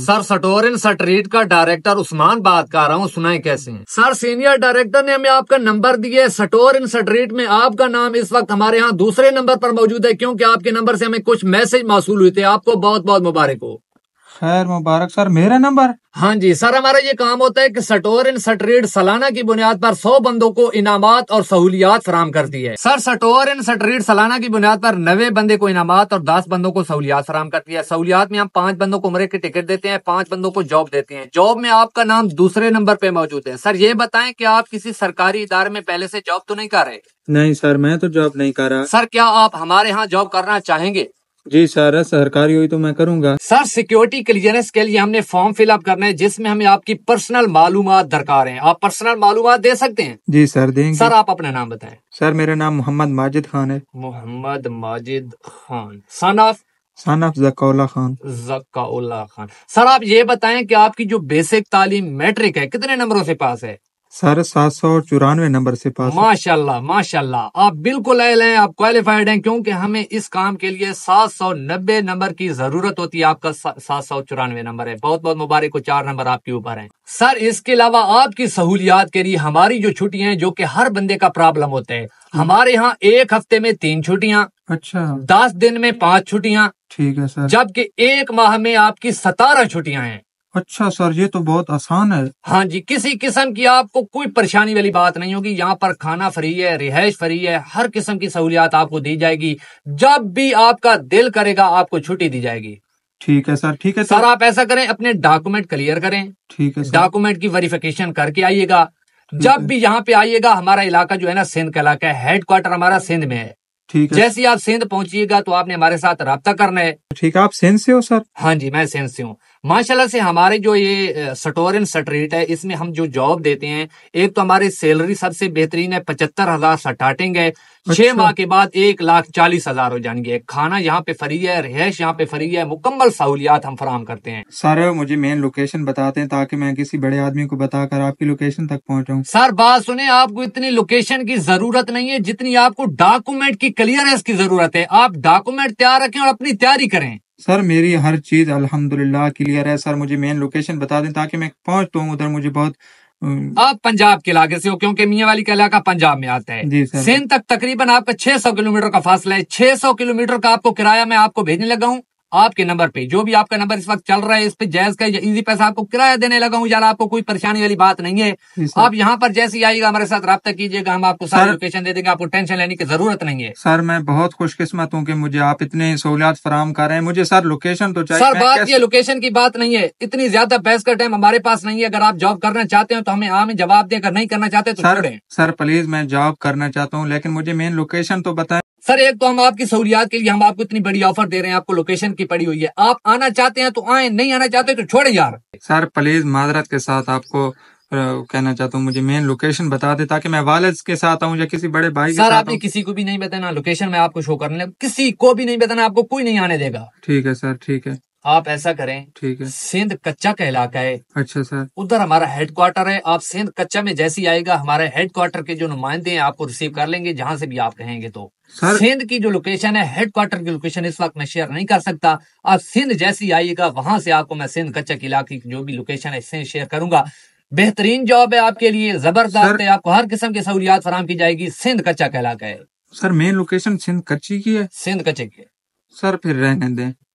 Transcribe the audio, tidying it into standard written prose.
Sir सटोरिन street का director Usman बात कर रहा हूँ, सुनाए कैसे हैं? सर सीनियर डायरेक्टर ने हमें आपका नंबर दिया। सटोरिन स्ट्रीट में आपका नाम इस वक्त हमारे यहाँ दूसरे नंबर पर मौजूद है, क्योंकि आपके नंबर से हमें कुछ मैसेज मौसूल हुए थे। आपको बहुत बहुत मुबारक हो। खैर मुबारक सर, मेरा नंबर? हाँ जी सर, हमारा ये काम होता है कि सटोरिन स्ट्रीट सालाना की बुनियाद पर 100 बंदों को इनामात और सहूलियात फराम करती है। सर सटोरिन स्ट्रीट सालाना की बुनियाद पर 90 बंदे को इनामात और 10 बंदों को सहूलियात फराम करती है। सहूलियात में हम 5 बंदों को उम्रे की टिकट देते हैं, 5 बंदों को जॉब देते हैं। जॉब में आपका नाम दूसरे नंबर पे मौजूद है। सर ये बताएं कि आप किसी सरकारी इदारे में पहले से जॉब तो नहीं कर रहे? नहीं सर, मैं तो जॉब नहीं कर रहा। सर क्या आप हमारे यहाँ जॉब करना चाहेंगे? जी सर, सरकारी हुई तो मैं करूंगा। सर सिक्योरिटी क्लियरेंस के लिए हमने फॉर्म फिलअप करना है, जिसमें हमें आपकी पर्सनल मालूमात दरकार है। आप पर्सनल मालूमात दे सकते हैं? जी सर, देंगे। सर आप अपना नाम बताएं। सर मेरा नाम मोहम्मद माजिद खान है। Mohammad Majid Khan, son of Zakaullah Khan. Zakaullah Khan. Sir आप ये बताएं कि आपकी जो बेसिक तालीम मैट्रिक है कितने नंबरों से पास है? सर 794 नंबर से पास। माशाल्लाह माशाल्लाह, आप बिल्कुल अहल हैं, आप क्वालिफाइड हैं, क्योंकि हमें इस काम के लिए 790 नंबर की जरूरत होती है। आपका 794 नंबर है, बहुत बहुत मुबारक हो, 4 नंबर आपके ऊपर हैं। सर इसके अलावा आपकी सहूलियात के लिए हमारी जो छुट्टियां हैं, जो कि हर बंदे का प्रॉब्लम होता है, हमारे यहाँ 1 हफ्ते में 3 छुट्टियां, अच्छा 10 दिन में 5 छुट्टियां, ठीक है सर, जबकि 1 माह में आपकी 17 छुट्टियां हैं। अच्छा सर, ये तो बहुत आसान है। हाँ जी, किसी किस्म की आपको कोई परेशानी वाली बात नहीं होगी। यहाँ पर खाना फ्री है, रिहाइश फ्री है, हर किस्म की सहूलियात आपको दी जाएगी। जब भी आपका दिल करेगा आपको छुट्टी दी जाएगी। ठीक है सर, ठीक है सर आप ऐसा करें, अपने डॉक्यूमेंट क्लियर करें। ठीक है सर, डॉक्यूमेंट की वेरिफिकेशन करके आइएगा। जब भी यहाँ पे आइएगा, हमारा इलाका जो है ना सिंध का इलाका है, हेडक्वार्टर हमारा सिंध में है। ठीक है। जैसे ही आप सिंध पहुंचिएगा तो आपने हमारे साथ राब्ता करना है। ठीक है, आप सिंध से हो सर? हाँ जी, मैं सिंध से हूँ। माशाल्लाह से हमारे जो ये सटोरिन स्ट्रीट है, इसमें हम जो जॉब देते हैं, एक तो हमारी सैलरी सबसे बेहतरीन है, 75,000 स्टार्टिंग है। 6 माह के बाद 1,40,000 हो जाएंगे। खाना यहाँ पे फ्री है, रिहाइश यहाँ पे फ्री है, मुकम्मल सहूलियात हम फराम करते हैं। सर मुझे मेन लोकेशन बताते हैं ताकि मैं किसी बड़े आदमी को बताकर आपकी लोकेशन तक पहुँचाऊँ। सर बात सुने, आपको इतनी लोकेशन की जरूरत नहीं है जितनी आपको डॉक्यूमेंट की क्लियरेंस की जरूरत है। आप डॉक्यूमेंट तैयार रखें और अपनी तैयारी करें। सर मेरी हर चीज अल्हम्दुलिल्लाह क्लियर है। सर मुझे मेन लोकेशन बता दें ताकि मैं पहुंच तो उधर। मुझे बहुत आप पंजाब के इलाके से हो, क्योंकि मियाँ वाली का इलाका पंजाब में आता है। जी सर। सिंध तक तकरीबन आपका 600 किलोमीटर का फासला है। 600 किलोमीटर का आपको किराया मैं आपको भेजने लगा हूँ आपके नंबर पे। जो भी आपका नंबर इस वक्त चल रहा है, इस पे जायज का इजी पैसा आपको किराया देने लगा हूँ यार। आपको कोई परेशानी वाली बात नहीं है। आप यहाँ पर जैसे ही आइएगा हमारे साथ राब्ता कीजिएगा, हम आपको सारी लोकेशन दे देंगे। आपको टेंशन लेने की जरूरत नहीं है। सर मैं बहुत खुशकिस्मत हूँ कि मुझे आप इतने सहूलियात फराम कर रहे हैं। मुझे सर लोकेशन तो चाहिए। सर बात ये लोकेशन की बात नहीं है, इतनी ज्यादा बहस का टाइम हमारे पास नहीं है। अगर आप जॉब करना चाहते हो तो हमें जवाब दें, अगर नहीं करना चाहते तो छोड़ें। सर प्लीज मैं जॉब करना चाहता हूँ, लेकिन मुझे मेन लोकेशन तो बताएं। सर एक तो हम आपकी सहूलियात के लिए हम आपको इतनी बड़ी ऑफर दे रहे हैं, आपको लोकेशन की पड़ी हुई है। आप आना चाहते हैं तो आए, नहीं आना चाहते तो छोड़े यार। सर प्लीज माजरत के साथ आपको कहना चाहता हूँ, मुझे मेन लोकेशन बता दे ताकि मैं वालिद के साथ आऊँ या किसी बड़े भाई के साथ। सर आपने किसी को भी नहीं बताना, लोकेशन में आपको शो करने, किसी को भी नहीं बताना, आपको कोई नहीं आने देगा। ठीक है सर, ठीक है। आप ऐसा करें, ठीक है। सिंध कच्चा का इलाका है। अच्छा सर। उधर हमारा हेडक्वार्टर है। आप सिंध कच्चा में जैसे ही आएगा, हमारे हेडक्वार्टर के जो नुमाइंदे हैं आपको रिसीव कर लेंगे जहां से भी आप कहेंगे। तो सिंध की जो लोकेशन है, हेडक्वार्टर की लोकेशन इस वक्त मैं शेयर नहीं कर सकता। आप सिंध जैसे ही आइएगा, वहां से आपको मैं सिंध कच्चा के इलाके की जो भी लोकेशन है इससे शेयर करूंगा। बेहतरीन जॉब है आपके लिए, जबरदस्त है, आपको हर किस्म की सहूलियात फराम की जाएगी। सिंध कच्चा का इलाका है। सर मेन लोकेशन सिंध कच्ची की है? सिंध कच्चे की है। सर फिर रहने दें।